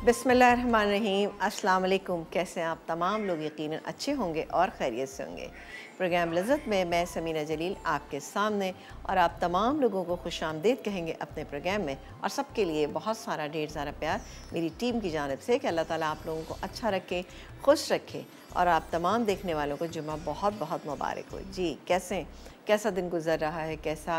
बिस्मिल्लाहिर्रहमानिर्रहीम। अस्सलाम वालेकुम। कैसे हैं आप तमाम लोग? यकीनन अच्छे होंगे और खैरियत से होंगे। प्रोग्राम लज़्ज़त में मैं समीना जलील आपके सामने और आप तमाम लोगों को खुशामदीद कहेंगे अपने प्रोग्राम में, और सबके लिए बहुत सारा ढेर सारा प्यार मेरी टीम की जानिब से कि अल्लाह ताला आप लोगों को अच्छा रखे, खुश रखे, और आप तमाम देखने वालों को जुम्मा बहुत बहुत मुबारक हो। जी, कैसा दिन गुज़र रहा है? कैसा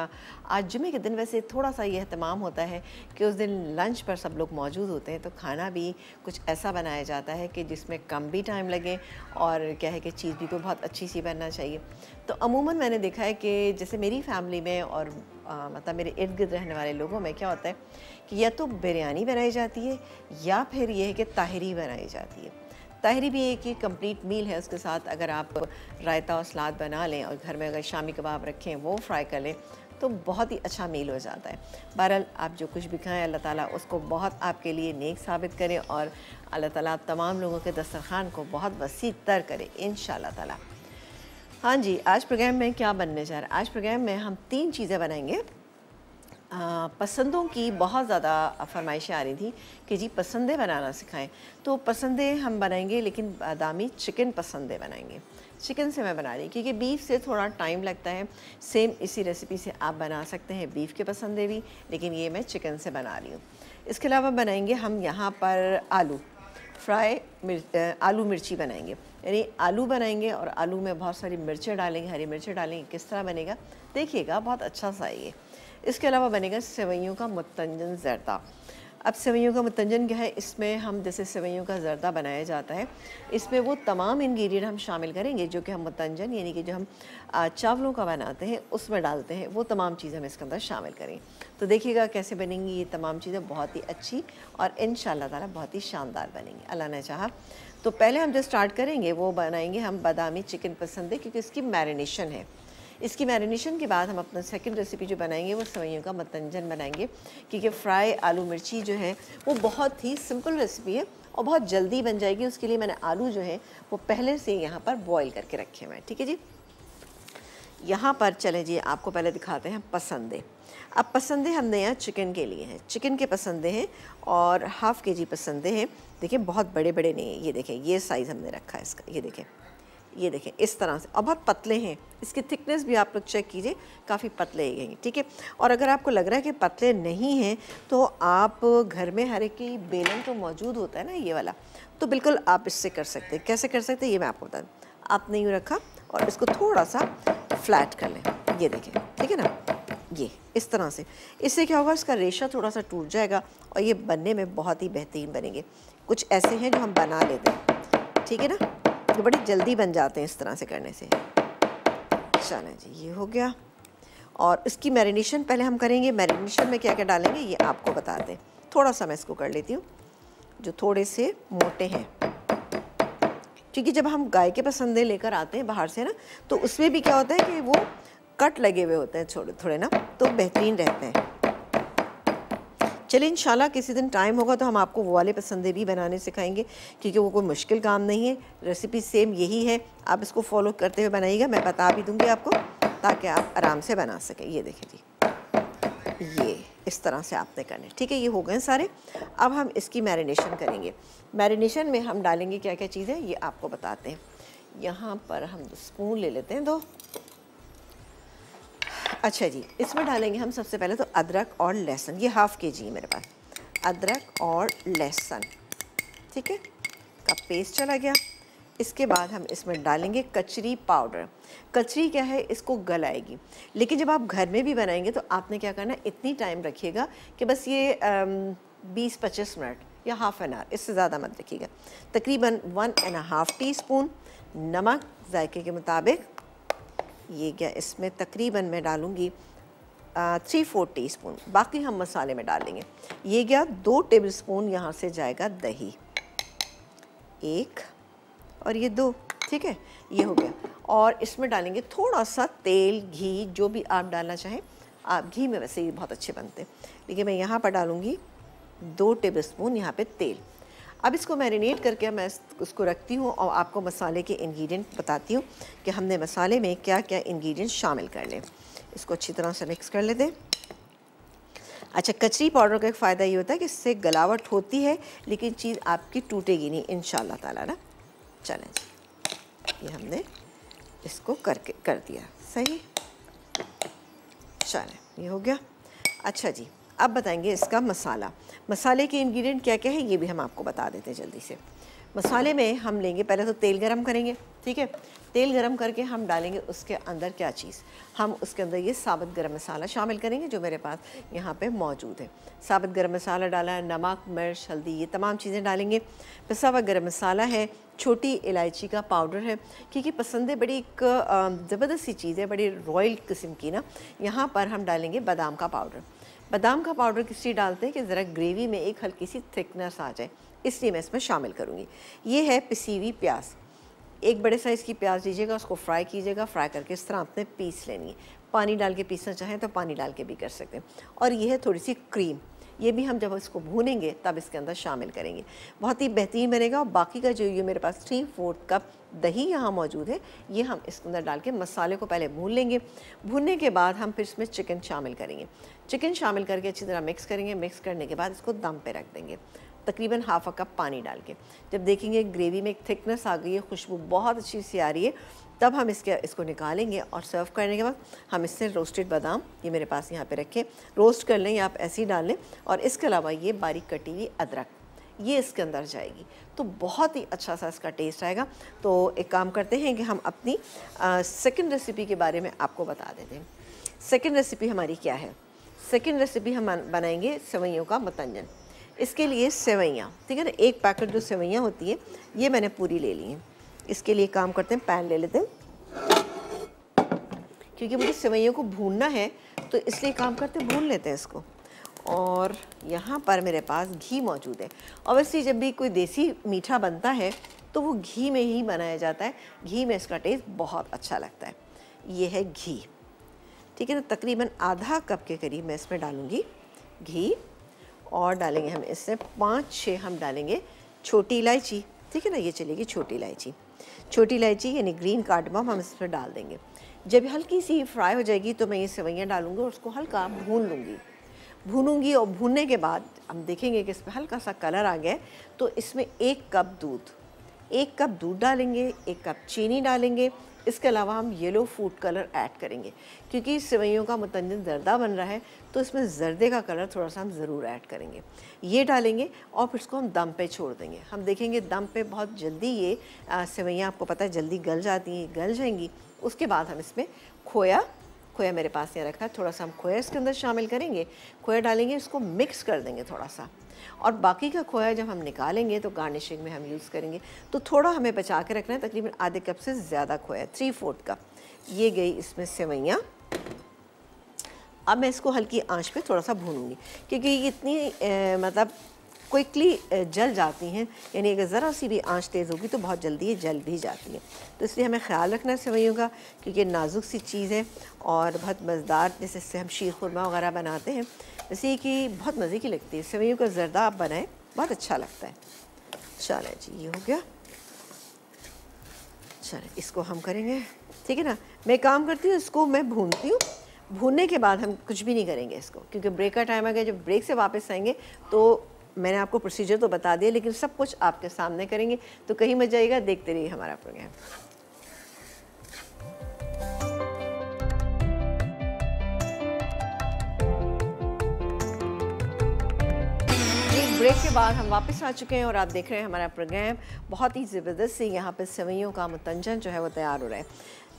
आज जुमे के दिन वैसे थोड़ा सा ये एहतमाम होता है कि उस दिन लंच पर सब लोग मौजूद होते हैं, तो खाना भी कुछ ऐसा बनाया जाता है कि जिसमें कम भी टाइम लगे और क्या है कि चीज़ भी कोई बहुत अच्छी सी बनना चाहिए। तो अमूमन मैंने देखा है कि जैसे मेरी फ़ैमिली में और मतलब मेरे इर्द गिर्द रहने वाले लोगों में क्या होता है कि या तो बिरयानी बनाई जाती है या फिर ये है कि ताहरी बनाई जाती है। ताहरी भी एक ही कंप्लीट मील है, उसके साथ अगर आप रायता और सलाद बना लें और घर में अगर शामी कबाब रखें वो फ्राई कर लें तो बहुत ही अच्छा मील हो जाता है। बहरहाल आप जो कुछ भी खाएं अल्लाह ताला उसको बहुत आपके लिए नेक साबित करे और अल्लाह ताला आप तमाम लोगों के दस्तरखान को बहुत वसी तर करे इंशाअल्लाह ताला। हाँ जी, आज प्रोग्राम में क्या बनने जा रहा है? आज प्रोग्राम में हम 3 चीज़ें बनाएंगे। पसंदों की बहुत ज़्यादा फरमाइशें आ रही थी कि जी पसंदें बनाना सिखाएं, तो पसंदें हम बनाएंगे, लेकिन बादामी चिकन पसंदें बनाएंगे। चिकन से मैं बना रही क्योंकि बीफ से थोड़ा टाइम लगता है। सेम इसी रेसिपी से आप बना सकते हैं बीफ के पसंदें भी, लेकिन ये मैं चिकन से बना रही हूँ। इसके अलावा बनाएंगे हम यहाँ पर आलू फ्राई आलू मिर्ची बनाएंगे, यानी आलू बनाएंगे और आलू में बहुत सारी मिर्चें डालेंगे, हरी मिर्चें डालेंगे। किस तरह बनेगा देखिएगा, बहुत अच्छा सा ये। इसके अलावा बनेगा सेवइयों का मुतंजन ज़र्दा। अब सेवइयों का मुतंजन क्या है? इसमें हम जैसे सेवइयों का ज़र्दा बनाया जाता है, इसमें वो तमाम इंग्रेडिएंट हम शामिल करेंगे जो कि हम मुतंजन यानी कि जो हम चावलों का बनाते हैं उसमें डालते हैं, वो तमाम चीज़ें हम इसके अंदर शामिल करेंगे। तो देखिएगा कैसे बनेंगी ये तमाम चीज़ें, बहुत ही अच्छी और इंशाअल्लाह ताला बहुत ही शानदार बनेंगी अल्लाह ने चाहा। तो पहले हम जो स्टार्ट करेंगे वो बनाएंगे हम बादामी चिकन पसंद, क्योंकि इसकी मैरिनेशन है। इसकी मैरिनेशन के बाद हम अपना सेकंड रेसिपी जो बनाएंगे वो सेवइयों का मुतंजन बनाएंगे, क्योंकि फ्राई आलू मिर्ची जो है वो बहुत ही सिंपल रेसिपी है और बहुत जल्दी बन जाएगी। उसके लिए मैंने आलू जो है वो पहले से यहाँ पर बॉईल करके रखे हुए हैं। ठीक है जी, यहाँ पर चले जी आपको पहले दिखाते हैं पसंदें। अब पसंदें हमने यहाँ चिकन के लिए हैं, चिकन के पसंदें हैं और हाफ़ के जी पसंदें हैं। देखिए बहुत बड़े बड़े नहीं हैं, ये देखें ये साइज़ हमने रखा है इसका, ये देखें इस तरह से, और बहुत पतले हैं। इसकी थिकनेस भी आप लोग चेक कीजिए, काफ़ी पतले हैं, ठीक है। और अगर आपको लग रहा है कि पतले नहीं हैं तो आप घर में हर एक की बेलन तो मौजूद होता है ना ये वाला, तो बिल्कुल आप इससे कर सकते हैं। कैसे कर सकते हैं ये मैं आपको बता दूँ। आपने यूँ रखा और इसको थोड़ा सा फ्लैट कर लें, ये देखें, ठीक है ना, ये इस तरह से। इससे क्या होगा, इसका रेशा थोड़ा सा टूट जाएगा और ये बनने में बहुत ही बेहतरीन बनेंगे। कुछ ऐसे हैं जो हम बना लेते हैं, ठीक है ना, तो बड़ी जल्दी बन जाते हैं इस तरह से करने से। चलें जी, ये हो गया। और इसकी मैरिनेशन पहले हम करेंगे। मैरिनेशन में क्या क्या डालेंगे ये आपको बताते हैं। थोड़ा सा मैं इसको कर लेती हूँ जो थोड़े से मोटे हैं, क्योंकि जब हम गाय के पसंदे लेकर आते हैं बाहर से ना, तो उसमें भी क्या होता है कि वो कट लगे हुए होते हैं थोड़े थोड़े ना, तो बेहतरीन रहते हैं। चलिए इंशाल्लाह किसी दिन टाइम होगा तो हम आपको वो वाले पसंदे भी बनाने सिखाएंगे, क्योंकि वो कोई मुश्किल काम नहीं है। रेसिपी सेम यही है, आप इसको फॉलो करते हुए बनाइएगा। मैं बता भी दूंगी आपको ताकि आप आराम से बना सकें। ये देखें जी, ये इस तरह से आपने करने, ठीक है। ये हो गए सारे। अब हम इसकी मैरिनेशन करेंगे। मैरिनेशन में हम डालेंगे क्या क्या चीज़ें ये आपको बताते हैं। यहाँ पर हम स्पून ले लेते हैं 2। अच्छा जी, इसमें डालेंगे हम सबसे पहले तो अदरक और लहसुन। ये हाफ़ के जी मेरे पास अदरक और लहसुन, ठीक है, का पेस्ट चला गया। इसके बाद हम इसमें डालेंगे कचरी पाउडर। कचरी क्या है, इसको गलाएगी, लेकिन जब आप घर में भी बनाएंगे तो आपने क्या करना है, इतनी टाइम रखिएगा कि बस ये 20-25 मिनट या हाफ़ एन आवर, इससे ज़्यादा मत रखिएगा। तकरीबन 1.5 टीस्पून नमक जायके के मुताबिक। ये क्या, इसमें तकरीबन मैं डालूँगी 3-4 टीस्पून, बाकी हम मसाले में डालेंगे। ये गया 2 टेबलस्पून, यहाँ से जाएगा दही 1 और ये 2, ठीक है, ये हो गया। और इसमें डालेंगे थोड़ा सा तेल, घी, जो भी आप डालना चाहें आप। घी में वैसे ही बहुत अच्छे बनते हैं, लेकिन मैं यहाँ पर डालूँगी 2 टेबलस्पून यहाँ पे तेल। अब इसको मैरिनेट करके मैं उसको रखती हूँ और आपको मसाले के इंग्रेडिएंट बताती हूँ कि हमने मसाले में क्या क्या इंग्रेडिएंट शामिल कर लें। इसको अच्छी तरह से मिक्स कर लेते हैं। अच्छा, कचरी पाउडर का एक फ़ायदा ये होता है कि इससे गलावट होती है लेकिन चीज़ आपकी टूटेगी नहीं इंशाल्लाह ताला ना। चलें जी, ये हमने इसको कर दिया सही। चलें, ये हो गया। अच्छा जी, अब बताएंगे इसका मसाला। मसाले के इंग्रेडिएंट क्या क्या है ये भी हम आपको बता देते हैं जल्दी से। मसाले में हम लेंगे, पहले तो तेल गरम करेंगे, ठीक है। तेल गरम करके हम डालेंगे उसके अंदर क्या चीज़, हम उसके अंदर ये साबुत गरम मसाला शामिल करेंगे जो मेरे पास यहाँ पे मौजूद है। साबुत गरम मसाला डाला है, नमक, मिर्च, हल्दी, ये तमाम चीज़ें डालेंगे। पिसा हुआ गरम मसाला है, छोटी इलायची का पाउडर है, क्योंकि पसंद है बड़ी एक ज़बरदस्त सी चीज़ है, बड़ी रॉयल किस्म की ना। यहाँ पर हम डालेंगे बादाम का पाउडर। बादाम का पाउडर किस लिए डालते हैं कि ज़रा ग्रेवी में एक हल्की सी थिकनेस आ जाए, इसलिए मैं इसमें शामिल करूँगी। ये है पिसी हुई प्याज, एक बड़े साइज़ की प्याज लीजिएगा, उसको फ्राई कीजिएगा, फ्राई करके इस तरह आपने पीस लेनी है। पानी डाल के पीसना चाहें तो पानी डाल के भी कर सकते हैं। और ये है थोड़ी सी क्रीम, ये भी हम जब इसको भूनेंगे तब इसके अंदर शामिल करेंगे, बहुत ही बेहतरीन बनेगा। और बाकी का जो ये मेरे पास 3/4 कप दही यहाँ मौजूद है, ये हम इसके अंदर डाल के मसाले को पहले भून लेंगे। भूनने के बाद हम फिर इसमें चिकन शामिल करेंगे। चिकन शामिल करके अच्छी तरह मिक्स करेंगे। मिक्स करने के बाद इसको दम पे रख देंगे, तकरीबन ½ कप पानी डाल के। जब देखेंगे ग्रेवी में एक थिकनेस आ गई है, खुशबू बहुत अच्छी सी आ रही है, तब हम इसको निकालेंगे। और सर्व करने के बाद हम इससे रोस्टेड बादाम, ये मेरे पास यहाँ पे रखे, रोस्ट कर लें या आप ऐसे ही डाल लें। और इसके अलावा ये बारीक कटी हुई अदरक, ये इसके अंदर जाएगी, तो बहुत ही अच्छा सा इसका टेस्ट आएगा। तो एक काम करते हैं कि हम अपनी सेकंड रेसिपी के बारे में आपको बता देते हैं। सेकंड रेसिपी हमारी क्या है? सेकंड रेसिपी हम बनाएंगे सेवइयों का मुतंजन। इसके लिए सेवइयाँ, ठीक है ना, एक पैकेट जो सेवइयाँ होती है ये मैंने पूरी ले ली हैं। इसके लिए काम करते हैं, पैन ले लेते हैं, क्योंकि मुझे सेवइयों को भूनना है तो इसलिए काम करते हैं, भून लेते हैं इसको। और यहाँ पर मेरे पास घी मौजूद है। ऑब्वियसली जब भी कोई देसी मीठा बनता है तो वो घी में ही बनाया जाता है, घी में इसका टेस्ट बहुत अच्छा लगता है। ये है घी, ठीक है ना, तकरीबन ½ कप के करीब मैं इसमें डालूँगी घी। और डालेंगे हम इसमें 5-6 हम डालेंगे छोटी इलायची, ठीक है ना, ये चलेगी छोटी इलायची। छोटी इलायची यानी ग्रीन कार्डमम हम इसमें डाल देंगे। जब हल्की सी फ्राई हो जाएगी तो मैं ये सेवइयाँ डालूँगी और उसको हल्का भूनूंगी। और भूनने के बाद हम देखेंगे कि इसमें हल्का सा कलर आ गया है, तो इसमें 1 कप दूध डालेंगे, 1 कप चीनी डालेंगे। इसके अलावा हम येलो फूड कलर ऐड करेंगे, क्योंकि सेवइयों का मुतंजन जर्दा बन रहा है तो इसमें जर्दे का कलर थोड़ा सा हम ज़रूर ऐड करेंगे। ये डालेंगे और फिर इसको हम दम पे छोड़ देंगे। हम देखेंगे दम पे बहुत जल्दी ये सेवइयाँ, आपको पता है, जल्दी गल जाती हैं, गल जाएंगी। उसके बाद हम इसमें खोया मेरे पास यहाँ रखा है, थोड़ा सा हम खोया इसके अंदर शामिल करेंगे। खोया डालेंगे, इसको मिक्स कर देंगे थोड़ा सा। और बाकी का खोया जब हम निकालेंगे तो गार्निशिंग में हम यूज़ करेंगे। तो थोड़ा हमें बचा के रखना है, तकरीबन ½ कप से ज़्यादा खोया, 3/4 कप। ये गई इसमें सेवइयाँ। अब मैं इसको हल्की आंच पे थोड़ा सा भूनूंगी, क्योंकि ये इतनी मतलब क्विकली जल जाती हैं, यानी अगर ज़रा सी भी आंच तेज़ होगी तो बहुत जल्दी ये जल भी जाती हैं। तो इसलिए हमें ख्याल रखना है सेवइयों का, क्योंकि नाजुक सी चीज़ है और बहुत मज़ेदार, जैसे इससे हम शीर खुरमा वगैरह बनाते हैं, जैसे कि बहुत मज़े की लगती है। सेवइयों का ज़र्दा आप बनाएं, बहुत अच्छा लगता है। चलें जी, ये हो गया। चलें, इसको हम करेंगे, ठीक है ना। मैं काम करती हूँ, इसको मैं भूनती हूँ। भूनने के बाद हम कुछ भी नहीं करेंगे इसको, क्योंकि ब्रेक का टाइम आ गया। जब ब्रेक से वापस आएंगे तो मैंने आपको प्रोसीजर तो बता दिया, लेकिन सब कुछ आपके सामने करेंगे, तो कहीं मत जाइएगा, देखते रहिए हमारा प्रोग्राम। ब्रेक के बाद हम वापस आ चुके हैं और आप देख रहे हैं हमारा प्रोग्राम। बहुत ही ज़बरदस्त से यहाँ पर सेवइयों का मुतंजन जो है वो तैयार हो रहा है।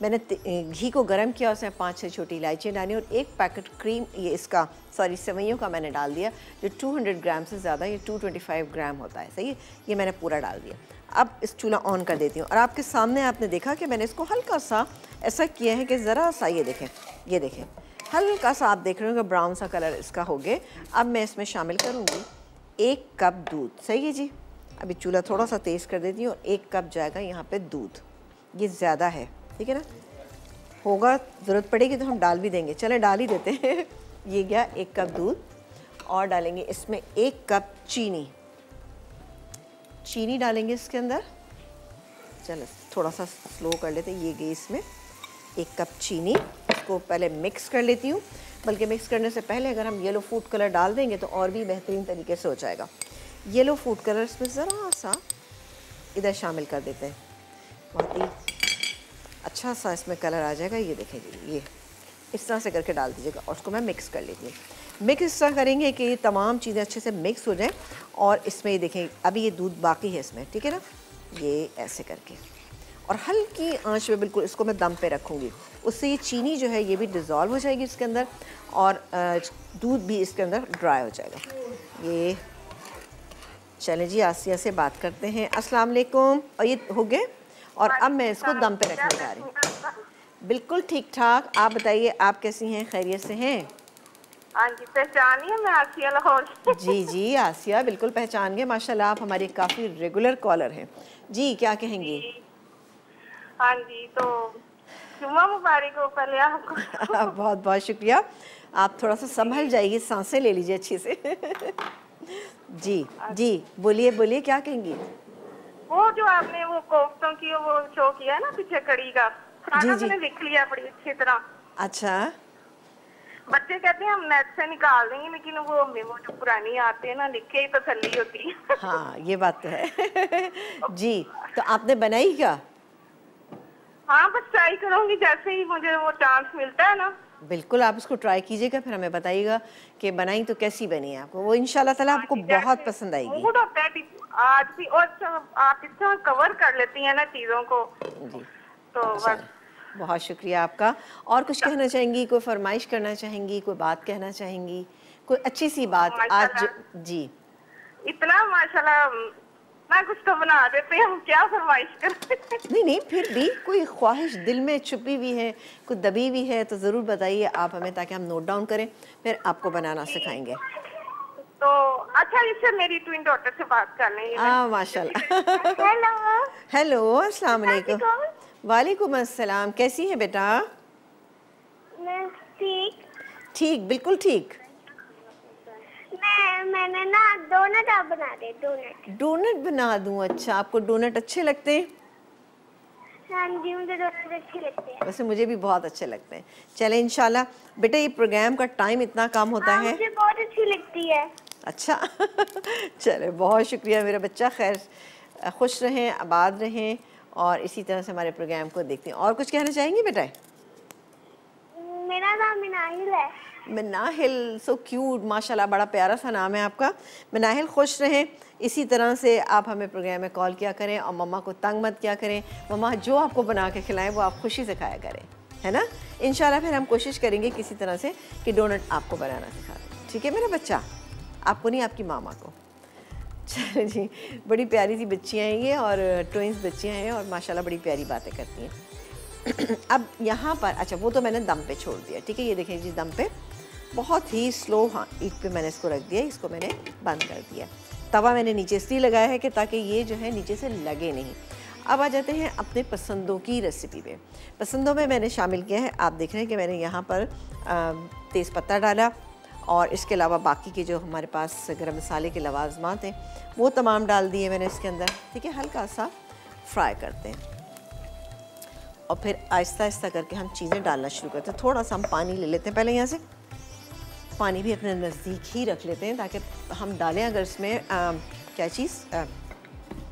मैंने घी को गर्म किया, उसमें 5-6 छोटी इलायची डाली और 1 पैकेट क्रीम, ये इसका सेवइयों का मैंने डाल दिया, जो 200 ग्राम से ज़्यादा, ये 225 ग्राम होता है, सही है। ये मैंने पूरा डाल दिया। अब इस चूल्हा ऑन कर देती हूँ और आपके सामने आपने देखा कि मैंने इसको हल्का सा ऐसा किया है कि ज़रा सा, ये देखें हल्का सा, आप देख रहे हो कि ब्राउन सा कलर इसका हो गया। अब मैं इसमें शामिल करूँगी 1 कप दूध, सही है जी। अभी चूल्हा थोड़ा सा तेज़ कर देती हूँ और 1 कप जाएगा यहाँ पे दूध। ये ज़्यादा है, ठीक है ना, होगा, ज़रूरत पड़ेगी तो हम डाल भी देंगे। चलें, डाल ही देते हैं। ये गया 1 कप दूध। और डालेंगे इसमें 1 कप चीनी डालेंगे इसके अंदर। चलो थोड़ा सा स्लो कर लेते हैं। ये गई इसमें 1 कप चीनी, इसको पहले मिक्स कर लेती हूँ, बल्कि मिक्स करने से पहले अगर हम येलो फूड कलर डाल देंगे तो और भी बेहतरीन तरीके से हो जाएगा। येलो फूड कलर इसमें ज़रा सा इधर शामिल कर देते हैं, बहुत ही अच्छा सा इसमें कलर आ जाएगा। ये देखें जी, ये इस तरह से करके डाल दीजिएगा और उसको मैं मिक्स कर लेती हूँ। मिक्स इस तरह करेंगे कि तमाम चीज़ें अच्छे से मिक्स हो जाएं। और इसमें ये देखें अभी ये दूध बाकी है इसमें, ठीक है ना, ये ऐसे करके और हल्की आंच पे बिल्कुल इसको मैं दम पे रखूँगी। उससे ये चीनी जो है ये भी डिज़ोल्व हो जाएगी इसके अंदर और दूध भी इसके अंदर ड्राई हो जाएगा। ये चलें जी, आसिया से बात करते हैं। अस्सलाम वालेकुम। और ये हो गए और अब मैं इसको दम पे रखने जा रही हूँ। बिल्कुल ठीक ठाक, आप बताइए आप कैसी हैं, खैरियत से हैं? हाँ जी, पहचानिए, मैं आसिया लाहौर से। जी जी आसिया, बिल्कुल पहचान गए माशाल्लाह, आप हमारी काफ़ी रेगुलर कॉलर हैं जी। क्या कहेंगी? हाँ जी, तो जुम्मा मुबारक हो पहले आपको। बहुत बहुत शुक्रिया। आप थोड़ा सा संभल जाइए, सांसें ले लीजिए अच्छे से। जी जी, बोलिए बोलिए, क्या कहेंगी? वो जो आपने वो कोफ्तों की वो शो किया है ना पीछे कड़ी का, खाना जी। मैंने लिख लिया बड़ी अच्छी तरह। अच्छा, बच्चे कहते हैं हम नेट से निकाल देंगे, लेकिन वो जो पुरानी आते हैं ना, लिखे ही तसल्ली होती है। हाँ ये बात तो है। जी, तो आपने बनाई क्या? हाँ, बस ट्राई करूंगी जैसे ही मुझे वो चांस मिलता है ना। बिल्कुल, आप इसको ट्राई कीजिएगा, फिर हमें बताइएगा कि बनाई तो कैसी बनी है आपको। वो इंशाल्लाह ताला आपको बहुत पसंद आएगी। मूड होता है आज भी, और आप इतना कवर कर लेती हैं ना चीज़ों को जी, तो बस। बहुत शुक्रिया आपका। और कुछ कहना चाहेंगी, कोई फरमाइश करना चाहेंगी, कोई बात कहना चाहेंगी, कोई अच्छी सी बात आज? जी, इतना माशाल्लाह ना कुछ तो बना देते हैं, हम क्या फरमाइश करते हैं। नहीं नहीं, फिर भी कोई ख्वाहिश दिल में छुपी हुई है, कोई दबी हुई है तो ज़रूर बताइए आप हमें, ताकि हम नोट डाउन करें, फिर आपको बनाना सिखाएंगे। तो अच्छा, इससे मेरी ट्विन डॉटर से बात कर लें। माशाल्लाह। हेलो हेलो, अस्सलाम वालेकुम। वालेकुम अस्सलाम, कैसी है बेटा? मैं ठीक। ठीक, बिल्कुल ठीक। मैंने ना डोनट आप बना दे। डोनट बना दूं? अच्छा, आपको डोनट अच्छे लगते हैं? हाँ जी, मुझे डोनट अच्छे लगते हैं। वैसे मुझे भी बहुत अच्छे लगते हैं। चले इंशाल्लाह। बेटा ये प्रोग्राम का टाइम इतना कम होता है। मुझे बहुत अच्छी लगती है। अच्छा। चले, बहुत शुक्रिया मेरा बच्चा। खैर खुश रहें, आबाद रहें और इसी तरह से हमारे प्रोग्राम को देखते हैं। और कुछ कहना चाहेंगी बेटा? मेरा नाम मिनाहिल है। मिनाहिल, सो क्यूट, माशाल्लाह, बड़ा प्यारा सा नाम है आपका। मिनाहिल, खुश रहें, इसी तरह से आप हमें प्रोग्राम में कॉल किया करें और मम्मा को तंग मत किया करें। मम्मा जो आपको बना के खिलाएं वो आप खुशी से खाया करें, है ना। इंशाल्लाह फिर हम कोशिश करेंगे किसी तरह से कि डोनट आपको बनाना सिखा दें, ठीक है मेरा बच्चा? आपको नहीं, आपकी मामा को। चलो जी, बड़ी प्यारी सी बच्चियाँ हैं ये, और ट्विंस बच्चियाँ हैं और माशाल्लाह बड़ी प्यारी बातें करती हैं। अब यहाँ पर, अच्छा वो तो मैंने दम पे छोड़ दिया, ठीक है। ये देखें जी, दम पे बहुत ही स्लो, हाँ ईट पे मैंने इसको रख दिया, इसको मैंने बंद कर दिया। तवा मैंने नीचे इसलिए लगाया है कि ताकि ये जो है नीचे से लगे नहीं। अब आ जाते हैं अपने पसंदों की रेसिपी पे। पसंदों में मैंने शामिल किया है, आप देख रहे हैं कि मैंने यहाँ पर तेज़पत्ता डाला और इसके अलावा बाकी के जो हमारे पास गरम मसाले के लवाजमात हैं वो तमाम डाल दिए मैंने इसके अंदर, ठीक है। हल्का सा फ्राई करते हैं और फिर आहिस्ता आहिस्ता करके हम चीज़ें डालना शुरू करते हैं। थोड़ा सा हम पानी ले लेते हैं पहले, यहाँ से पानी भी अपने नज़दीक ही रख लेते हैं ताकि हम डालें अगर इसमें क्या चीज़,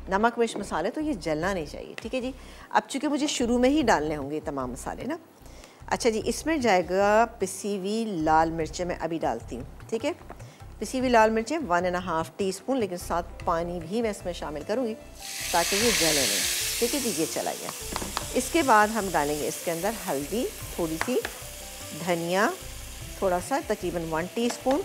नमक मिर्च मसाले, तो ये जलना नहीं चाहिए, ठीक है जी। अब चूँकि मुझे शुरू में ही डालने होंगे तमाम मसाले ना। अच्छा जी, इसमें जाएगा पिसी हुई लाल मिर्चें, मैं अभी डालती हूँ, ठीक है। पिसी हुई लाल मिर्चें 1.5 टीस्पून, लेकिन साथ पानी भी मैं इसमें शामिल करूँगी ताकि ये जले नहीं, ठीक है जी। ये चला गया। इसके बाद हम डालेंगे इसके अंदर हल्दी, थोड़ी सी धनिया, थोड़ा सा तकरीबन 1 टीस्पून,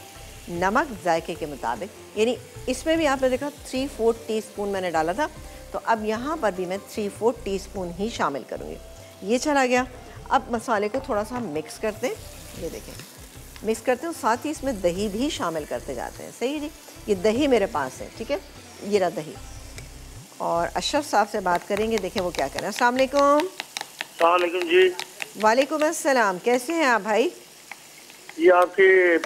नमक जायके के मुताबिक, यानी इसमें भी आपने देखा 3/4 टीस्पून मैंने डाला था, तो अब यहाँ पर भी मैं 3/4 टीस्पून ही शामिल करूँगी। ये चला गया। अब मसाले को थोड़ा सा मिक्स करते हैं, ये देखें मिक्स करते हैं, साथ ही इसमें दही भी शामिल करते जाते हैं। सही है जी, ये दही मेरे पास है, ठीक है, ये रहा दही। और अशरफ साहब से बात करेंगे, देखें वो क्या करें। अस्सलाम वालेकुम। वालेकुम जी। वालेकुम अस्सलाम, कैसे हैं आप भाई? ये आपके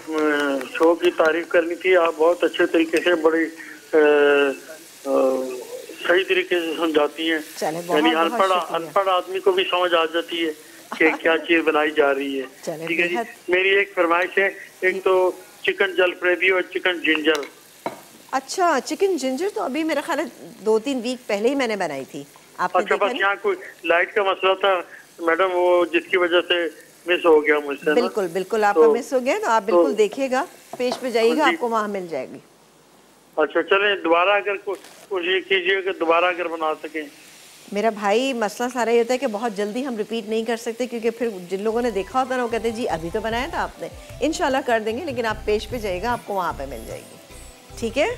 शो की तारीफ करनी थी, आप बहुत अच्छे तरीके से, बड़ी सही तरीके से समझाती हैं, यानी अनपढ़ आदमी को भी समझ आ जाती है कि क्या चीज बनाई जा रही है। चले ठीक है जी। बेहद- मेरी एक फरमाइश है, एक तो चिकन जलफ्रेबी और चिकन जिंजर। अच्छा, चिकन जिंजर तो अभी मेरा ख्याल है 2-3 वीक पहले ही मैंने बनाई थी, आपने अच्छा, देखा बस नहीं? यहाँ कोई लाइट का मसला था मैडम, वो जिसकी वजह से मिस हो गया मुझसे ना। बिल्कुल बिल्कुल, आपका मिस हो गया तो आप बिल्कुल देखिएगा, पेज पे जाइएगा, जी। आपको वहाँ मिल जाएगी। अच्छा चले, दोबारा अगर कोशिश कीजिए कि दोबारा अगर बना सकें। मेरा भाई मसला सारा ये होता है कि बहुत जल्दी हम रिपीट नहीं कर सकते, क्योंकि फिर जिन लोगों ने देखा होता है ना वो कहते हैं जी अभी तो बनाया था आपने। इंशाल्लाह कर देंगे, लेकिन आप पेज पे जाइएगा, आपको वहाँ पे मिल जाएगी। ठीक है,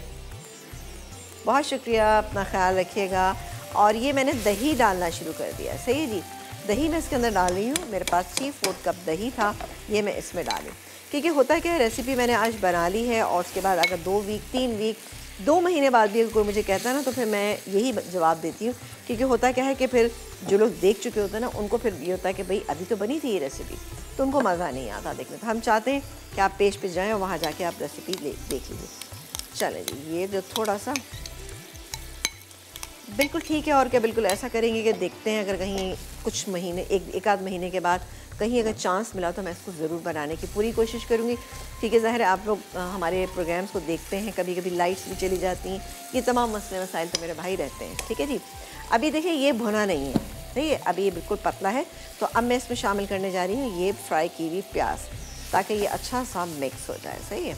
बहुत शुक्रिया, अपना ख्याल रखिएगा। और ये मैंने दही डालना शुरू कर दिया, सही है जी। दही मैं इसके अंदर डाल रही हूँ, मेरे पास 3/4 कप दही था, ये मैं इसमें डाली। क्योंकि होता क्या है, रेसिपी मैंने आज बना ली है और उसके बाद अगर 2 वीक 3 वीक 2 महीने बाद भी अगर कोई मुझे कहता है ना, तो फिर मैं यही जवाब देती हूँ। क्योंकि होता क्या है कि फिर जो लोग देख चुके होते हैं ना, उनको फिर ये होता है कि भाई अभी तो बनी थी ये रेसिपी, तो उनको मज़ा नहीं आता देखने। तो हम चाहते हैं कि आप पेज पे जाएँ और वहाँ जाके आप रेसिपी देख लीजिए। चलें जी, ये जो थोड़ा सा बिल्कुल ठीक है। और क्या, बिल्कुल ऐसा करेंगे कि देखते हैं, अगर कहीं कुछ महीने एक आध महीने के बाद कहीं अगर चांस मिला तो मैं इसको ज़रूर बनाने की पूरी कोशिश करूँगी। क्योंकि ज़ाहिर है आप लोग हमारे प्रोग्राम्स को देखते हैं, कभी कभी लाइट्स भी चली जाती हैं, ये तमाम मसले मसाइल तो मेरे भाई रहते हैं। ठीक है जी। अभी देखिए ये भुना नहीं है, सही है, अभी ये बिल्कुल पतला है। तो अब मैं इसमें शामिल करने जा रही हूँ ये फ्राई की हुई प्याज, ताकि ये अच्छा सा मिक्स हो जाए। सही है,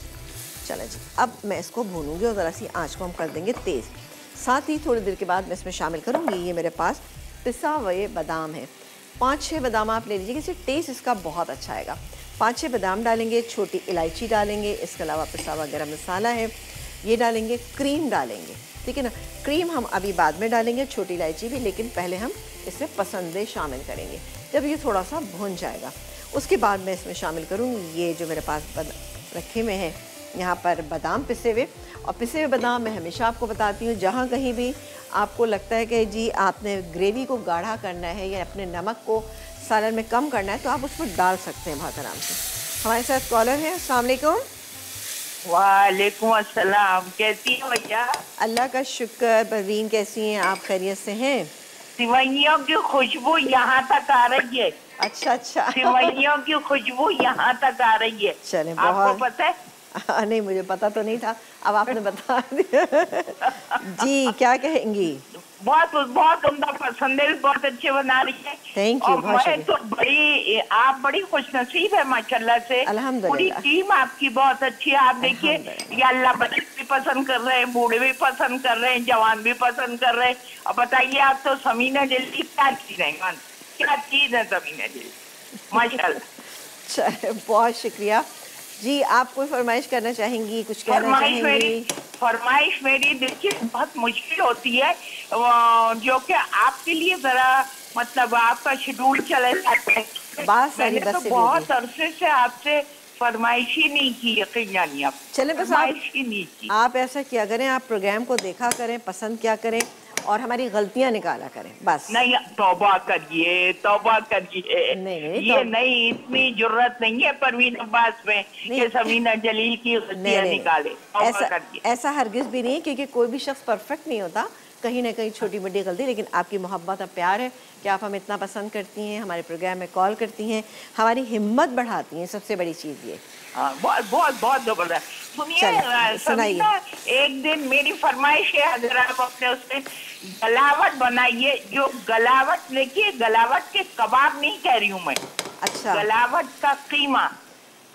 चलो जी। अब मैं इसको भूनूंगी और ज़रा सी आँच को हम कर देंगे तेज़। साथ ही थोड़ी देर के बाद मैं इसमें शामिल करूँगी, ये मेरे पास पिसा हुए बादाम है, 5-6 बादाम आप ले लीजिए, इससे टेस्ट इसका बहुत अच्छा आएगा। 5-6 बादाम डालेंगे, छोटी इलायची डालेंगे, इसके अलावा पिसा हुआ गरम मसाला है ये डालेंगे, क्रीम डालेंगे, ठीक है ना। क्रीम हम अभी बाद में डालेंगे, छोटी इलायची भी, लेकिन पहले हम इसमें पसंदें शामिल करेंगे जब ये थोड़ा सा भुन जाएगा। उसके बाद मैं इसमें शामिल करूँगी ये जो मेरे पास रखे हुए हैं यहाँ पर बादाम पिसे हुए। और पिसे हुए बादाम मैं हमेशा आपको बताती हूँ, जहाँ कहीं भी आपको लगता है कि जी आपने ग्रेवी को गाढ़ा करना है या अपने नमक को सालन में कम करना है, तो आप उसमें डाल सकते हैं बहुत आराम से। हमारे साथ कॉलर है, अस्सलाम वालेकुम। वालेकुम अस्सलाम, कैसी हो भैया? अल्लाह का शुक्र। परवीन कैसी हैं आप, खैरियत से हैं? सिवैयों की खुशबू यहाँ तक आ रही है। अच्छा अच्छा। सिवैयों की खुशबू यहाँ तक आ रही है। चलें, आपको बहुत पता है? नहीं, मुझे पता तो नहीं था, अब आपने बता दिया। जी, क्या कहेंगी? बहुत बहुत उम्दा, पसंद है, बहुत अच्छे बना रही है। थैंक यू, और बहुत मैं तो आप बड़ी खुशनसीब है माशाल्लाह से। अल्हम्दुलिल्लाह। पूरी टीम आपकी बहुत अच्छी है। आप देखिए, या अल्लाह बच्चे भी पसंद कर रहे हैं, बूढ़े भी पसंद कर रहे हैं, जवान भी पसंद कर रहे हैं। और बताइए आप तो समीना जल्दी क्या चीज है, क्या चीज है समीना जल्दी, माशाल्लाह। बहुत शुक्रिया जी। आप कोई फरमाइश करना चाहेंगी, कुछ कहना चाहेंगी? फरमाइश मेरी देखिए बहुत मुश्किल होती है, जो कि आपके लिए जरा मतलब आपका शेड्यूल चले जाता है। मैंने तो बहुत अरसे से आपसे फरमाइश ही नहीं की, यकीन जानिए आप। चले बस फरमाइश ही नहीं की। आप ऐसा किया करें, आप प्रोग्राम को देखा करें, पसंद किया करें और हमारी गलतियां निकाला करें, बस। नहीं, तौबा करिए, तौबा करिए। नहीं, ये नहीं, इतनी जरूरत नहीं है परवीन अब्बास में कि समीना जलील की गलतियां निकाले। ऐसा हरगिज भी नहीं है, क्योंकि कोई भी शख्स परफेक्ट नहीं होता, कहीं ना कहीं छोटी बड़ी गलती। लेकिन आपकी मोहब्बत और प्यार है कि आप हमें इतना पसंद करती हैं, हमारे प्रोग्राम में कॉल करती हैं, हमारी हिम्मत बढ़ाती हैं, सबसे बड़ी चीज़ ये। बहुत बहुत बहुत जबरदस्त। सुनिए समीना, एक दिन मेरी फरमाइश है, अगर आप अपने उसमें गलावट बनाइए, जो गलावट, देखिए गलावट के कबाब नहीं कह रही हूँ मैं, अच्छा, गलावट का कीमा।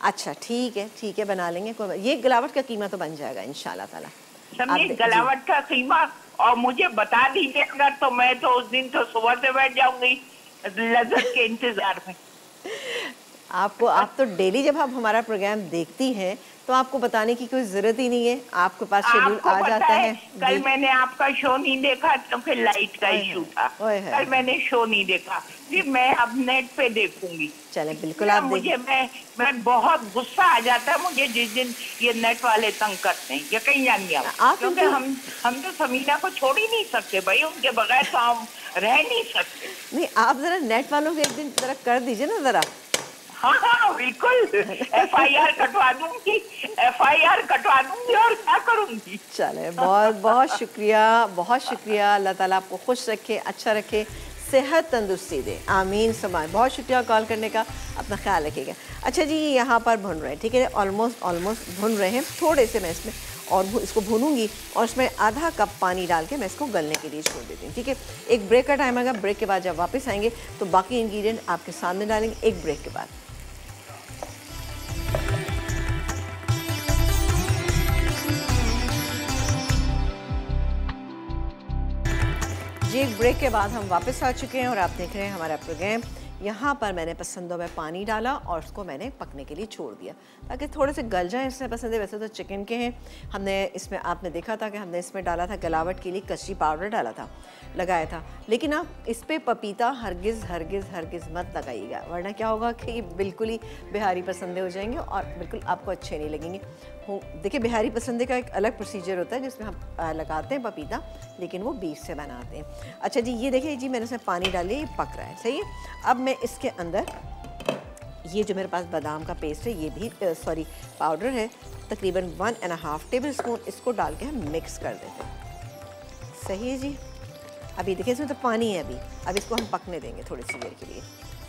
अच्छा ठीक है, बना लेंगे, ये गलावट का कीमा तो बन जाएगा इंशाल्लाह ताला। समझिए, गलावट का कीमा। और मुझे बता दीजिएगा तो मैं तो उस दिन तो सुबह से बैठ जाऊंगी लज्जत के इंतजार में। आप तो डेली जब आप हमारा प्रोग्राम देखती हैं तो आपको बताने की कोई जरूरत ही नहीं है, आपके पास शेड्यूल आ जाता है। कल मैंने आपका शो नहीं देखा तो फिर लाइट का इशू था, कल मैंने शो नहीं देखा, फिर मैं अब नेट पे देखूंगी। चले बिल्कुल, आप मुझे मैं बहुत गुस्सा आ जाता है मुझे जिस दिन ये नेट वाले तंग करते हैं, ये कहीं जानिए आप, क्योंकि हम तो समीना को छोड़ ही नहीं सकते भाई, उनके बगैर तो हम रह नहीं सकते। नहीं, आप जरा नेट वालों को एक दिन जरा कर दीजिए ना जरा। हाँ बिल्कुल, FIR कटवा दूंगी, FIR कटवा दूंगी और क्या करूंगी। चले, बहुत बहुत शुक्रिया, बहुत शुक्रिया। अल्लाह ताला आपको खुश रखे, अच्छा रखे, सेहत तंदुरुस्ती दे, आमीन समाए। बहुत शुक्रिया कॉल करने का, अपना ख्याल रखिएगा। अच्छा जी, यहाँ पर भुन रहे हैं, ठीक है, ऑलमोस्ट भुन रहे हैं। थोड़े से मैं इसमें और इसको भूनूंगी और इसमें आधा कप पानी डाल के मैं इसको गलने के लिए छोड़ देती हूँ, ठीक है। एक ब्रेक का टाइम आएगा, ब्रेक के बाद जब वापस आएंगे तो बाकी इंग्रेडिएंट आपके सामने डालेंगे एक ब्रेक के बाद। जी, एक ब्रेक के बाद हम वापस आ चुके हैं और आप देख रहे हैं हमारा प्रोग्राम। यहाँ पर मैंने पसंदों में पानी डाला और उसको मैंने पकने के लिए छोड़ दिया ताकि थोड़े से गल जाएं। इसमें पसंद है, वैसे तो चिकन के हैं। हमने इसमें, आपने देखा था कि हमने इसमें डाला था गलावट के लिए कच्ची पाउडर डाला था, लगाया था। लेकिन आप इस पर पपीता हरगिज़ मत लगाइएगा, वरना क्या होगा कि बिल्कुल ही बिहारी पसंदे हो जाएंगे और बिल्कुल आपको अच्छे नहीं लगेंगे। देखिए, बिहारी पसंदे का एक अलग प्रोसीजर होता है जिसमें हम लगाते हैं पपीता, लेकिन वो बीज से बनाते हैं। अच्छा जी, ये देखिए जी, मैंने इसमें पानी डाल लिया, ये पक रहा है, सही है। अब मैं इसके अंदर ये जो मेरे पास बादाम का पेस्ट है, ये भी पाउडर है, तकरीबन 1.5 टेबल स्पून, इसको डाल के हम मिक्स कर देते हैं। सही है जी। अभी देखिए इसमें तो पानी है, अब इसको हम पकने देंगे थोड़ी सी देर के लिए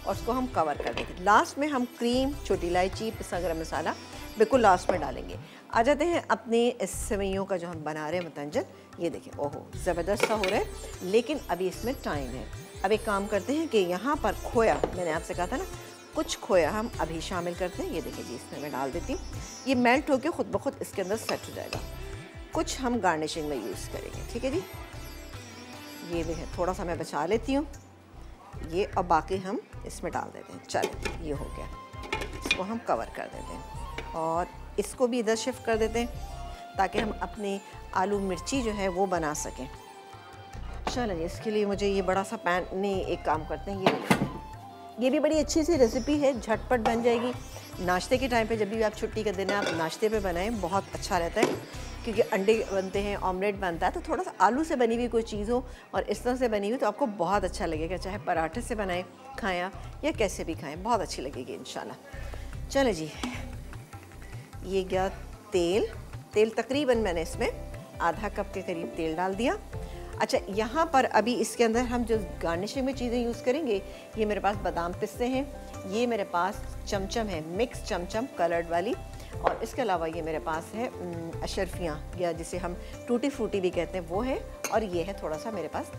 और उसको हम कवर कर देंगे। लास्ट में हम क्रीम, छोटी इलायची, पिसा गरम मसाला बिल्कुल लास्ट में डालेंगे। आ जाते हैं अपने सेवइयों का जो हम बना रहे हैं मतंजन। ये देखिए, ओहो ज़बरदस्त सा हो रहा है, लेकिन अभी इसमें टाइम है। अब एक काम करते हैं कि यहाँ पर खोया, मैंने आपसे कहा था ना, कुछ खोया हम अभी शामिल करते हैं। ये देखिए जी, इसमें मैं डाल देती हूँ, ये मेल्ट होकर खुद ब खुद इसके अंदर सेट हो जाएगा। कुछ हम गार्निशिंग में यूज़ करेंगे, ठीक है जी। ये भी है, थोड़ा सा मैं बचा लेती हूँ ये, और बाकी हम इसमें डाल देते हैं। चलो, ये हो गया, इसको हम कवर कर देते हैं और इसको भी इधर शिफ्ट कर देते हैं ताकि हम अपनी आलू मिर्ची जो है वो बना सकें। चलो, इसके लिए मुझे ये बड़ा सा पैन, नहीं एक काम करते हैं, ये भी बड़ी अच्छी सी रेसिपी है, झटपट बन जाएगी। नाश्ते के टाइम पे, जब भी आप छुट्टी का दिन है, आप नाश्ते पे बनाएं, बहुत अच्छा रहता है, क्योंकि अंडे बनते हैं, ऑमलेट बनता है, तो थोड़ा सा आलू से बनी हुई कोई चीज़ हो और इस तरह से बनी हुई तो आपको बहुत अच्छा लगेगा। चाहे पराठे से बनाएं, खाएं आप, या कैसे भी खाएं, बहुत अच्छी लगेगी इंशाल्लाह। चलो जी, ये गया तेल तकरीबन मैंने इसमें आधा कप के करीब तेल डाल दिया। अच्छा, यहाँ पर अभी इसके अंदर हम जो गार्निशिंग में चीज़ें यूज़ करेंगे, ये मेरे पास बादाम पिस्ते हैं, ये मेरे पास चमचम है, मिक्स चमचम कलर्ड वाली, और इसके अलावा ये मेरे पास है अशरफियाँ, या जिसे हम टूटी फ्रूटी भी कहते हैं, वो है, और ये है थोड़ा सा मेरे पास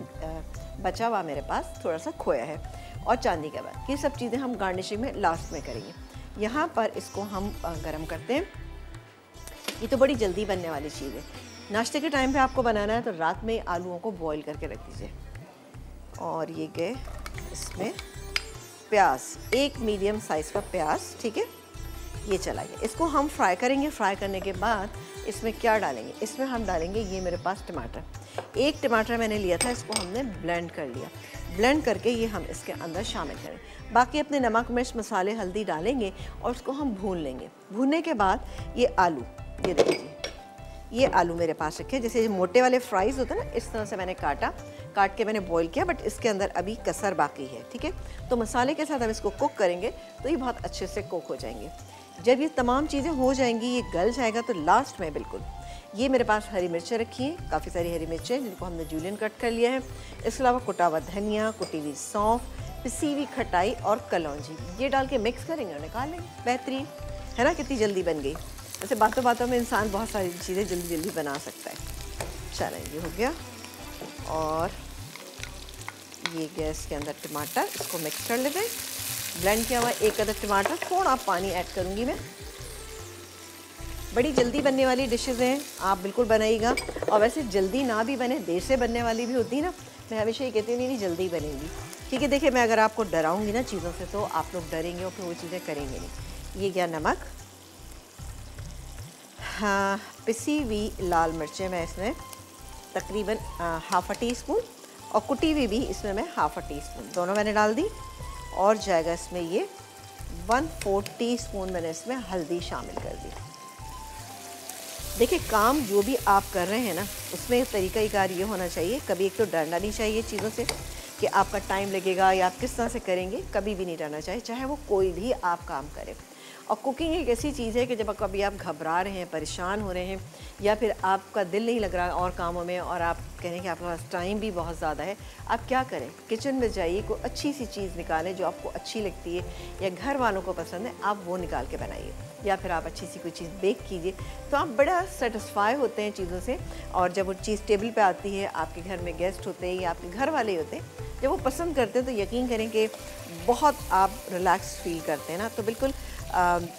बचा हुआ, मेरे पास थोड़ा सा खोया है, और चांदी का बाद। ये सब चीज़ें हम गार्निशिंग में लास्ट में करेंगे। यहाँ पर इसको हम गरम करते हैं। ये तो बड़ी जल्दी बनने वाली चीज़ है, नाश्ते के टाइम पे आपको बनाना है तो रात में आलूओं को बॉईल करके रख दीजिए। और ये गए इसमें प्याज, एक मीडियम साइज़ का प्याज, ठीक है, ये चलाइए। इसको हम फ्राई करेंगे। फ्राई करने के बाद इसमें क्या डालेंगे, इसमें हम डालेंगे, ये मेरे पास टमाटर, एक टमाटर मैंने लिया था, इसको हमने ब्लेंड कर लिया। ब्लेंड करके ये हम इसके अंदर शामिल करें। बाकी अपने नमक, मिर्च, मसाले, हल्दी डालेंगे और उसको हम भून लेंगे। भूनने के बाद ये आलू, ये देखिए, ये आलू मेरे पास रखे, जैसे मोटे वाले फ्राइज़ होते हैं ना, इस तरह से मैंने काट के मैंने बॉईल किया, बट इसके अंदर अभी कसर बाकी है, ठीक है। तो मसाले के साथ हम इसको कुक करेंगे तो ये बहुत अच्छे से कुक हो जाएंगे। जब ये तमाम चीज़ें हो जाएंगी, ये गल जाएगा, तो लास्ट में बिल्कुल ये मेरे पास हरी मिर्चें रखी हैं, काफ़ी सारी हरी मिर्चें जिनको हमने जूलियन कट कर लिया है। इसके अलावा कुटा हुआ धनिया, कुटी हुई सौंफ, पिसी हुई खटाई और कलौंजी, ये डाल के मिक्स करेंगे और निकाल लेंगे। बेहतरीन है ना, कितनी जल्दी बन गई। वैसे बातों बातों में इंसान बहुत सारी चीज़ें जल्दी जल्दी बना सकता है। चलें, ये हो गया। और ये गैस के अंदर टमाटर, इसको मिक्स कर लेते हैं। ब्लेंड किया हुआ एक अदर टमाटर, थोड़ा पानी ऐड करूँगी मैं। बड़ी जल्दी बनने वाली डिशेज़ हैं, आप बिल्कुल बनाइएगा। और वैसे जल्दी ना भी बने, देर से बनने वाली भी होती है ना, मैं हमेशा ये कहती हूँ नहीं जल्दी बनेगी, ठीक है। देखिए, मैं अगर आपको डराऊँगी ना चीज़ों से तो आप लोग डरेंगे और फिर वो चीज़ें करेंगे नहीं। ये गया नमक, हाँ, पिसी हुई लाल मिर्चें मैं इसमें तकरीबन ½ टीस्पून, और कुटी हुई भी इसमें मैं ½ टीस्पून, दोनों मैंने डाल दी। और जाएगा इसमें ये 1/4 टीस्पून मैंने इसमें हल्दी शामिल कर दी। देखिए, काम जो भी आप कर रहे हैं ना, उसमें तरीक़ाकार ये होना चाहिए, कभी एक तो डरना नहीं चाहिए चीज़ों से कि आपका टाइम लगेगा या आप किस तरह से करेंगे, कभी भी नहीं डरना चाहिए, चाहे वो कोई भी आप काम करें। और कुकिंग एक ऐसी चीज़ है कि जब कभी आप घबरा रहे हैं, परेशान हो रहे हैं, या फिर आपका दिल नहीं लग रहा और कामों में, और आप कह रहे हैं कि आपके पास टाइम भी बहुत ज़्यादा है, आप क्या करें, किचन में जाइए, कोई अच्छी सी चीज़ निकालें जो आपको अच्छी लगती है या घर वालों को पसंद है, आप वो निकाल के बनाइए, या फिर आप अच्छी सी कोई चीज़ बेक कीजिए, तो आप बड़ा सेटिस्फाई होते हैं चीज़ों से। और जब वो चीज़ टेबल पे आती है, आपके घर में गेस्ट होते हैं या आपके घर वाले होते हैं, जब वो पसंद करते हैं तो यकीन करें कि बहुत आप रिलैक्स फील करते हैं ना। तो बिल्कुल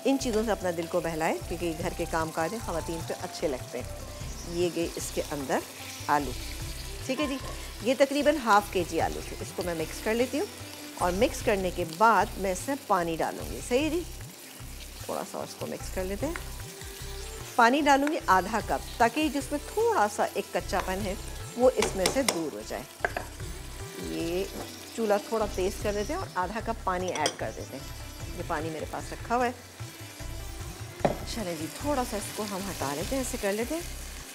इन चीज़ों से अपना दिल को बहलाएं, क्योंकि घर के काम काज ख़वातीन पे अच्छे लगते हैं। ये गए इसके अंदर आलू, ठीक है जी। ये तकरीबन ½ kg आलू थे, इसको मैं मिक्स कर लेती हूँ, और मिक्स करने के बाद मैं इसमें पानी डालूँगी। सही है जी, थोड़ा सा इसको मिक्स कर लेते हैं। पानी डालूँगी ½ कप, ताकि जिसमें थोड़ा सा एक कच्चापन है वो इसमें से दूर हो जाए। ये चूल्हा थोड़ा तेज़ कर देते हैं और ½ कप पानी ऐड कर देते हैं। ये पानी मेरे पास रखा हुआ है। चलें जी, थोड़ा सा इसको हम हटा लेते हैं, ऐसे कर लेते हैं,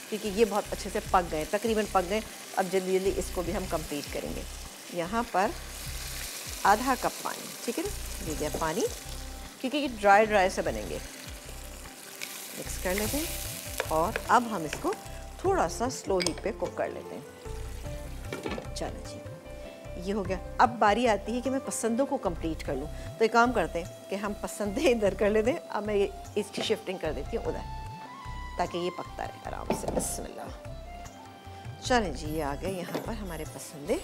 क्योंकि ये बहुत अच्छे से पक गए, तकरीबन पक गए। अब जल्दी जल्दी इसको भी हम कंप्लीट करेंगे। यहाँ पर ½ कप पानी, ठीक है ना, ये गया पानी, क्योंकि ये ड्राई से बनेंगे। मिक्स कर लेते हैं और अब हम इसको थोड़ा सा स्लो हीट पे कुक कर लेते हैं। चलो जी, ये हो गया। अब बारी आती है कि मैं पसंदों को कंप्लीट कर लूँ। तो एक काम करते हैं कि हम पसंदें इधर कर लेते हैं। अब मैं इसकी शिफ्टिंग कर देती हूँ उधर, ताकि ये पकता रहे आराम से। बिस्मिल्लाह। चलें जी, ये आ गए यहाँ पर हमारे पसंदे।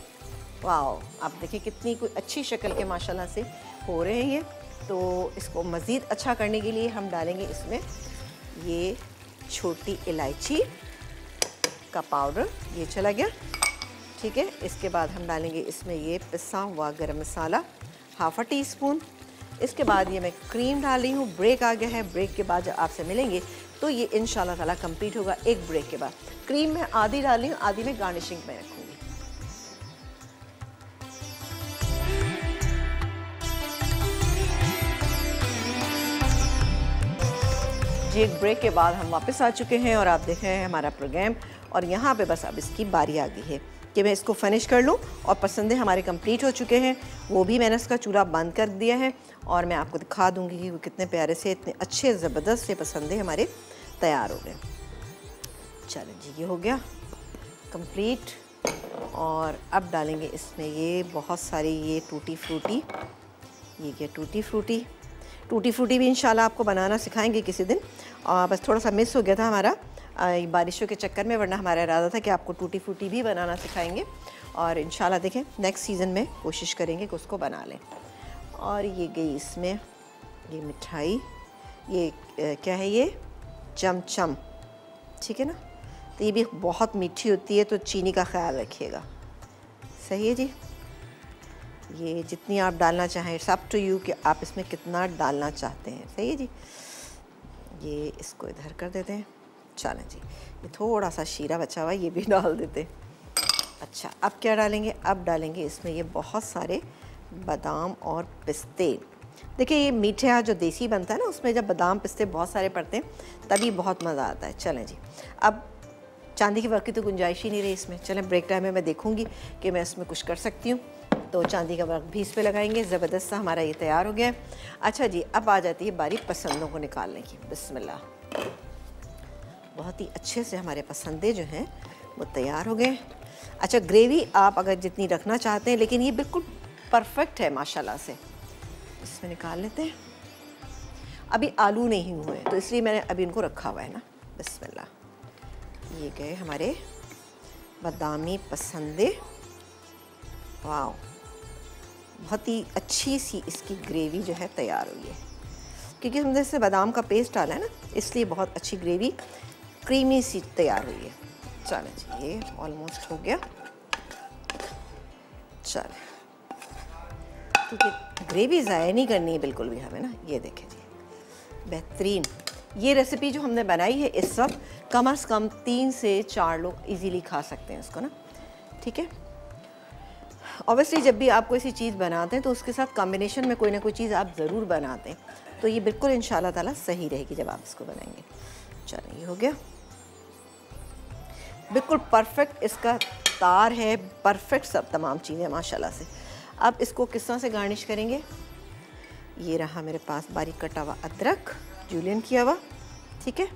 वाह, आप देखिए कितनी कोई अच्छी शक्ल के माशाल्लाह से हो रहे हैं ये। तो इसको मज़ीद अच्छा करने के लिए हम डालेंगे इसमें ये छोटी इलायची का पाउडर, ये चला गया, ठीक है। इसके बाद हम डालेंगे इसमें ये पिसा हुआ गरम मसाला ½ टीस्पून। इसके बाद ये मैं क्रीम डाल रही हूँ। ब्रेक आ गया है, ब्रेक के बाद जब आपसे मिलेंगे तो ये इंशाल्लाह ताला कंप्लीट होगा एक ब्रेक के बाद। क्रीम मैं आधी डाल रही हूँ, आधी में गार्निशिंग में रखूँगी। जी, एक ब्रेक के बाद हम वापस आ चुके हैं और आप देख रहे हैं हमारा प्रोग्राम। और यहाँ पे बस अब इसकी बारी आ गई है कि मैं इसको फिनिश कर लूँ। और पसंदें हमारे कंप्लीट हो चुके हैं, वो भी मैंने इसका चूल्हा बंद कर दिया है। और मैं आपको दिखा दूँगी कि वो कितने प्यारे से, इतने अच्छे ज़बरदस्त से पसंदें हमारे तैयार हो गए। चलो जी, ये हो गया कंप्लीट। और अब डालेंगे इसमें ये बहुत सारी ये टूटी फ्रूटी। ये क्या टूटी फ्रूटी भी इंशाल्लाह आपको बनाना सिखाएंगे किसी दिन। बस थोड़ा सा मिस हो गया था हमारा बारिशों के चक्कर में, वरना हमारा इरादा था कि आपको टूटी फ्रूटी भी बनाना सिखाएंगे। और इंशाल्लाह देखें नेक्स्ट सीज़न में कोशिश करेंगे कि उसको बना लें। और ये गई इसमें ये मिठाई, ये क्या है, ये चमचम, ठीक है ना। तो ये भी बहुत मीठी होती है, तो चीनी का ख्याल रखिएगा। सही है जी। ये जितनी आप डालना चाहें, इट्स अप टू यू कि आप इसमें कितना डालना चाहते हैं। सही है जी। ये इसको इधर कर देते हैं। चलें जी, ये थोड़ा सा शीरा बचा हुआ है, ये भी डाल देते हैं। अच्छा, अब क्या डालेंगे? अब डालेंगे इसमें ये बहुत सारे बादाम और पिस्ते। देखिए ये मीठा जो देसी बनता है ना, उसमें जब बादाम पिस्ते बहुत सारे पड़ते हैं तभी बहुत मज़ा आता है। चलें जी, अब चांदी के वर्क की तो गुंजाइश ही नहीं रही इसमें। चलें ब्रेक टाइम में मैं देखूँगी कि मैं इसमें कुछ कर सकती हूँ, तो चांदी का वर्क भी इस पे लगाएंगे। ज़बरदस्त सा हमारा ये तैयार हो गया है। अच्छा जी, अब आ जाती है बारी पसंदों को निकालने की। बिस्मिल्लाह। बहुत ही अच्छे से हमारे पसंदे जो हैं वो तैयार हो गए। अच्छा, ग्रेवी आप अगर जितनी रखना चाहते हैं, लेकिन ये बिल्कुल परफेक्ट है माशाल्लाह से। इसमें निकाल लेते हैं। अभी आलू नहीं हुए तो इसलिए मैंने अभी इनको रखा हुआ है ना। बिस्मिल्लाह। ये गए हमारे बादामी पसंदे। वाह, बहुत ही अच्छी सी इसकी ग्रेवी जो है तैयार हुई है, क्योंकि हमने इससे बादाम का पेस्ट डाला है ना, इसलिए बहुत अच्छी ग्रेवी क्रीमी सी तैयार हुई है। चलें जी, ये ऑलमोस्ट हो गया। चलें, क्योंकि ग्रेवी ज़ाया नहीं करनी है बिल्कुल भी हमें ना। ये देखें जी, बेहतरीन ये रेसिपी जो हमने बनाई है, इस वक्त कम से कम 3 से 4 लोग इजीली खा सकते हैं इसको ना। ठीक है, ऑब्वियसली जब भी आप कोई ऐसी चीज़ बनाते हैं तो उसके साथ कॉम्बिनेशन में कोई ना कोई चीज़ आप ज़रूर बनाते हैं, तो ये बिल्कुल इंशाल्लाह ताला सही रहेगी जब आप इसको बनाएंगे। चलिए, ये हो गया बिल्कुल परफेक्ट, इसका तार है परफेक्ट, सब तमाम चीज़ें माशाल्लाह से। अब इसको किस तरह से गार्निश करेंगे? ये रहा मेरे पास बारीक कटा हुआ अदरक, जूलियन किया हुआ, ठीक है।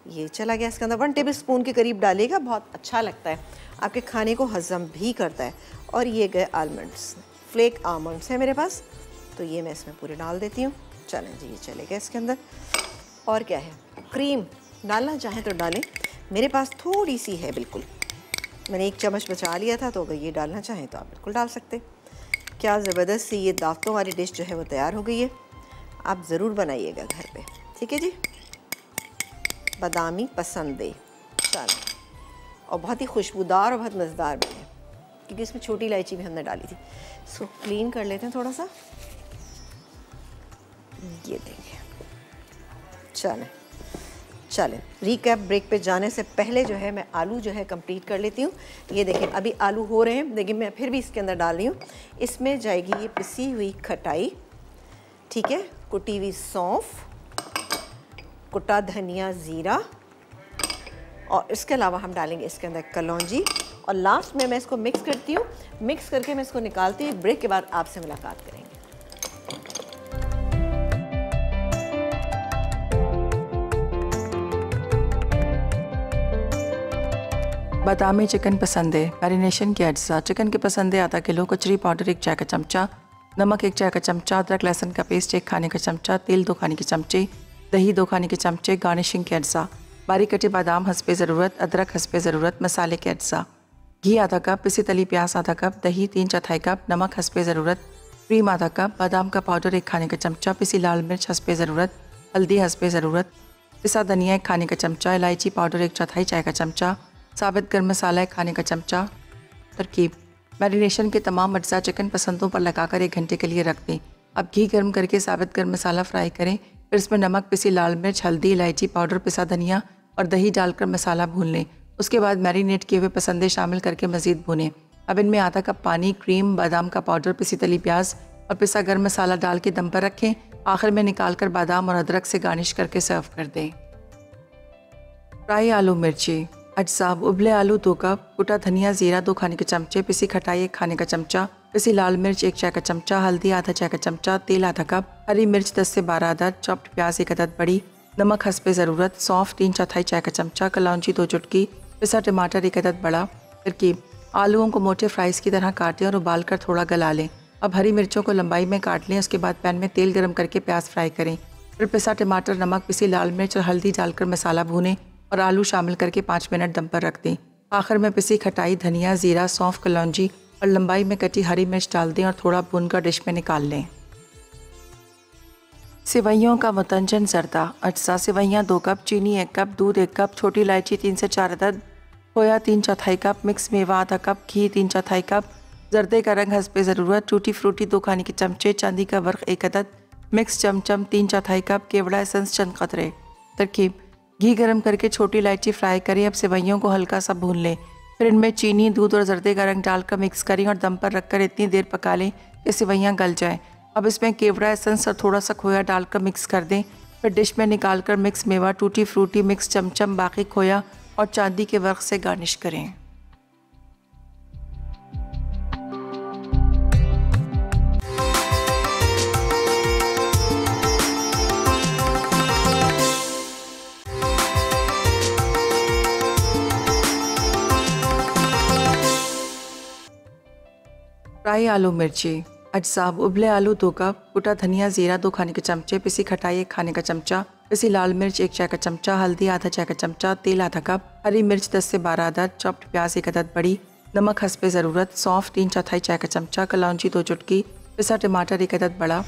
ये चला गया इसके अंदर। 1 टेबलस्पून के करीब डालिएगा, बहुत अच्छा लगता है, आपके खाने को हज़म भी करता है। और ये गए आलमंड्स, फ्लेक आलमंड्स है मेरे पास, तो ये मैं इसमें पूरे डाल देती हूँ। चलें जी, ये चले गए इसके अंदर। और क्या है, क्रीम डालना चाहें तो डालें, मेरे पास थोड़ी सी है बिल्कुल, मैंने 1 चम्मच बचा लिया था, तो अगर ये डालना चाहें तो आप बिल्कुल डाल सकते। क्या ज़बरदस्त सी ये दावतों वाली डिश जो है वो तैयार हो गई है। आप ज़रूर बनाइएगा घर पे, ठीक है जी। बादामी पसंदे, चलो, और बहुत ही खुशबूदार और बहुत मज़ेदार बने, क्योंकि इसमें छोटी इलायची भी हमने डाली थी। सो क्लीन कर लेते हैं थोड़ा सा, ये देखिए। चलें रिकैप, ब्रेक पे जाने से पहले जो है मैं आलू जो है कंप्लीट कर लेती हूँ। ये देखिए अभी आलू हो रहे हैं, लेकिन मैं फिर भी इसके अंदर डाल रही हूँ। इसमें जाएगी ये पिसी हुई खटाई, ठीक है, कुटी हुई सौंफ, कुटा धनिया, ज़ीरा, और इसके अलावा हम डालेंगे इसके अंदर कलौंजी। और लास्ट में मैं इसको मिक्स करती हूँ, मिक्स करके मैं इसको निकालती हूँ। ब्रेक के बाद आपसे मुलाकात करेंगे। बादामी चिकन पसंदे, मैरिनेशन के अज्जा। चिकन के पसंदे आधा किलो, कचरी पाउडर 1 चाय का चमचा, नमक 1 चाय का चमचा, अदरक लहसुन का पेस्ट 1 खाने का चमचा, तेल 2 खाने के चमचे, दही 2 खाने के चमचे, गार्निशिंग के अज्जा, बारीक कटे बादाम हस्बे ज़रूरत, अदरक हस्बे ज़रूरत, मसाले के अज्जा, घी आधा कप, पिसी तली प्याज आधा कप, दही 3/4 कप, नमक हस्बे ज़रूरत, क्रीम आधा कप, बादाम का पाउडर 1 खाने का चमचा, पिसी लाल मिर्च हस्बे ज़रूरत, हल्दी हस्बे ज़रूरत, पिसा धनिया 1 खाने का चमचा, इलायची पाउडर 1/4 चाय का चमचा, साबित गर्म मसाला 1 खाने का चमचा। तरकीब, मैरिनेशन के तमाम अज्जा चिकन पसंदों पर लगाकर 1 घंटे के लिए रख दें। अब घी गर्म करके साबित गर्म मसाला फ्राई करें, फिर इसमें नमक, पिसी लाल मिर्च, हल्दी, इलायची पाउडर, पिसा धनिया और दही डालकर मसाला भून लें। उसके बाद मैरिनेट किए हुए पसंदे शामिल करके मज़ीद भूनें। अब इनमें आधा कप पानी, क्रीम, बादाम का पाउडर, पिसी तली प्याज और पिसा गर्म मसाला डाल के दम पर रखें। आखिर में निकाल कर बादाम और अदरक से गार्निश करके सर्व कर दें। फ्राई आलू मिर्ची अज्जा, उबले आलू 2 कप, कुटा धनिया, ज़ीरा 2 खाने के चमचे, पिसी खटाई 1 खाने का चमचा, पिसी लाल मिर्च 1 चाय का चमचा, हल्दी आधा चाय का चमचा, तेल आधा कप, हरी मिर्च 10 से 12 अदद, चॉप्ड प्याज 1 अदद बड़ी, नमक हस्बे ज़रूरत, सौंफ 3/4 चाय का चमचा, कलौंजी 2 चुटकी, पिसा टमाटर 1 अदद बड़ा। तरकीब, आलूओं को मोटे फ्राइज़ की तरह काटें और उबाल कर थोड़ा गला लें। अब हरी मिर्चों को लंबाई में काट लें। उसके बाद पैन में तेल गर्म करके प्याज फ्राई करें। फिर पिसा टमाटर, नमक, पिसी लाल मिर्च और हल्दी डालकर मसाला भूनें और आलू शामिल करके 5 मिनट दम पर रख दें। आखिर में पिसी खटाई, धनिया, ज़ीरा, सौंफ, कलौंजी और लंबाई में कटी हरी मिर्च डाल दें और थोड़ा भूनकर डिश में निकाल लें। सेवइयों का मुतंजन जर्दा अज्जा, सेवइयाँ 2 कप, चीनी 1 कप, दूध 1 कप, छोटी इलायची 3 से 4 अदद, खोया 3/4 कप, मिक्स मेवा आधा कप, घी 3/4 कप, जर्दे का रंग हस्बे ज़रूरत, टूटी फ्रूटी 2 खाने के चमचे, चांदी का वर्क 1 अदद, मिक्स चमचम 3/4 कप, केवड़ा एसेंस चंद कतरे। तरकीब, घी गरम करके छोटी इलायची फ्राई करें। अब सेवइयों को हल्का सा भून लें। फिर इनमें चीनी, दूध और जर्दे का रंग डालकर मिक्स करें और दम पर रखकर इतनी देर पका लें कि सेवइयाँ गल जाएं। अब इसमें केवड़ा एसेंस और थोड़ा सा खोया डालकर मिक्स कर दें। फिर डिश में निकालकर मिक्स मेवा, टूटी फ्रूटी, मिक्स चमचम, बाकी खोया और चांदी के वर्क से गार्निश करें। फ्राई आलू मिर्ची अज्जा, उबले आलू 2 कप, कुटा धनिया, ज़ीरा 2 खाने के चमचे, पिसी खटाई 1 खाने का चमचा, पिसी लाल मिर्च 1 चाय का चमचा, हल्दी आधा चाय का चमचा, तेल आधा कप, हरी मिर्च 10 से 12 अदद, चॉप्ड प्याज 1 अदद बड़ी, नमक हस्बे ज़रूरत, सौंफ 3/4 चाय का चमचा, कलौंजी 2 चुटकी, पिसा टमाटर 1 अदद बड़ा।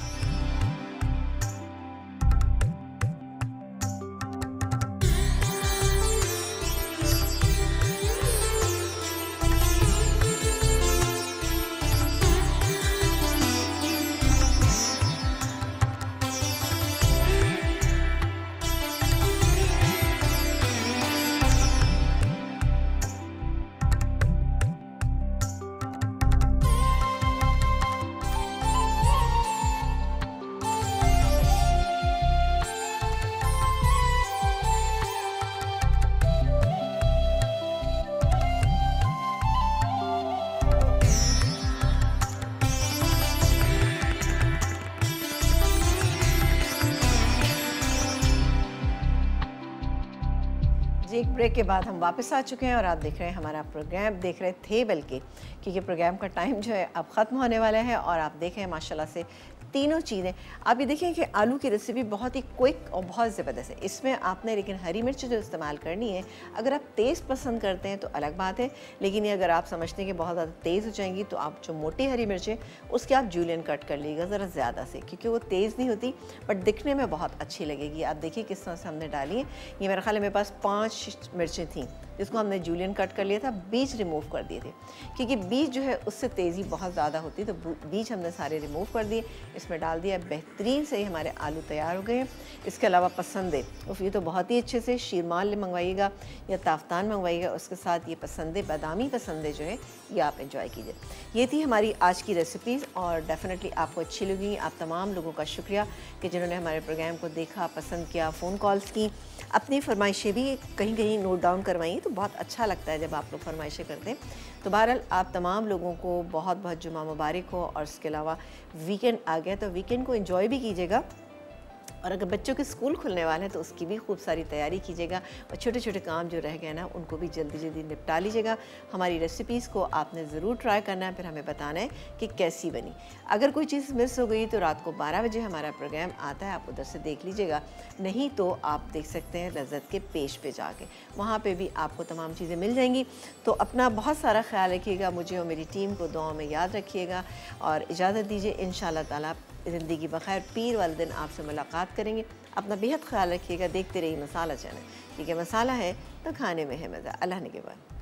जी, एक ब्रेक के बाद हम वापस आ चुके हैं और आप देख रहे हैं हमारा प्रोग्राम, देख रहे थे बल्कि, क्योंकि प्रोग्राम का टाइम जो है अब ख़त्म होने वाला है। और आप देख रहे हैं माशाल्लाह से तीनों चीज़ें। आप ये देखें कि आलू की रेसिपी बहुत ही क्विक और बहुत ज़बरदस्त है। इसमें आपने लेकिन हरी मिर्च जो इस्तेमाल करनी है, अगर आप तेज़ पसंद करते हैं तो अलग बात है, लेकिन ये अगर आप समझते हैं कि बहुत ज़्यादा तेज़ हो जाएंगी तो आप जो मोटी हरी मिर्च है उसके आप जूलियन कट कर लीजिएगा ज़रा ज़्यादा से, क्योंकि वो तेज़ नहीं होती बट दिखने में बहुत अच्छी लगेगी। आप देखिए किस तरह से हमने डाली है। ये मेरे ख्याल में मेरे पास 5 मिर्चें थीं जिसको हमने जूलियन कट कर लिया था, बीज रिमूव कर दिए थे, क्योंकि बीज जो है उससे तेज़ी बहुत ज़्यादा होती है, तो बीज हमने सारे रिमूव कर दिए, इसमें डाल दिया। बेहतरीन से ही हमारे आलू तैयार हो गए हैं। इसके अलावा पसंदे, ये तो बहुत ही अच्छे से शीरमाल मंगवाइएगा या ताफ्तान मंगवाइएगा, उसके साथ ये पसंदे, बादामी पसंदे जो है ये आप एंजॉय कीजिए। ये थी हमारी आज की रेसिपीज़ और डेफिनेटली आपको अच्छी लगी। आप तमाम लोगों का शुक्रिया कि जिन्होंने हमारे प्रोग्राम को देखा, पसंद किया, फ़ोन कॉल्स की, अपनी फरमाइशें भी कहीं कहीं नोट डाउन करवाई, तो बहुत अच्छा लगता है जब आप लोग फरमाइशें करते हैं। तो बहरहाल आप तमाम लोगों को बहुत बहुत जुमा मुबारक हो। और इसके अलावा वीकेंड आ गया तो वीकेंड को एंजॉय भी कीजिएगा, और अगर बच्चों के स्कूल खुलने वाले हैं तो उसकी भी खूब सारी तैयारी कीजिएगा, और छोटे छोटे काम जो रह गए ना उनको भी जल्दी जल्दी निपटा लीजिएगा। हमारी रेसिपीज़ को आपने ज़रूर ट्राई करना है, फिर हमें बताना है कि कैसी बनी। अगर कोई चीज़ मिस हो गई तो रात को 12 बजे हमारा प्रोग्राम आता है, आप उधर से देख लीजिएगा, नहीं तो आप देख सकते हैं लज़्ज़त के पेज पे जाके, वहाँ पे भी आपको तमाम चीज़ें मिल जाएंगी। तो अपना बहुत सारा ख्याल रखिएगा, मुझे और मेरी टीम को दुआओं में याद रखिएगा, और इजाज़त दीजिए। इंशाअल्लाह ताला ज़िंदगी बखैर पीर वाले दिन आपसे मुलाकात करेंगे। अपना बेहद ख्याल रखिएगा। देखते रहिए मसाला चैनल, क्योंकि मसाला है तो खाने में है मज़ा। अल्लाह ने के बाद।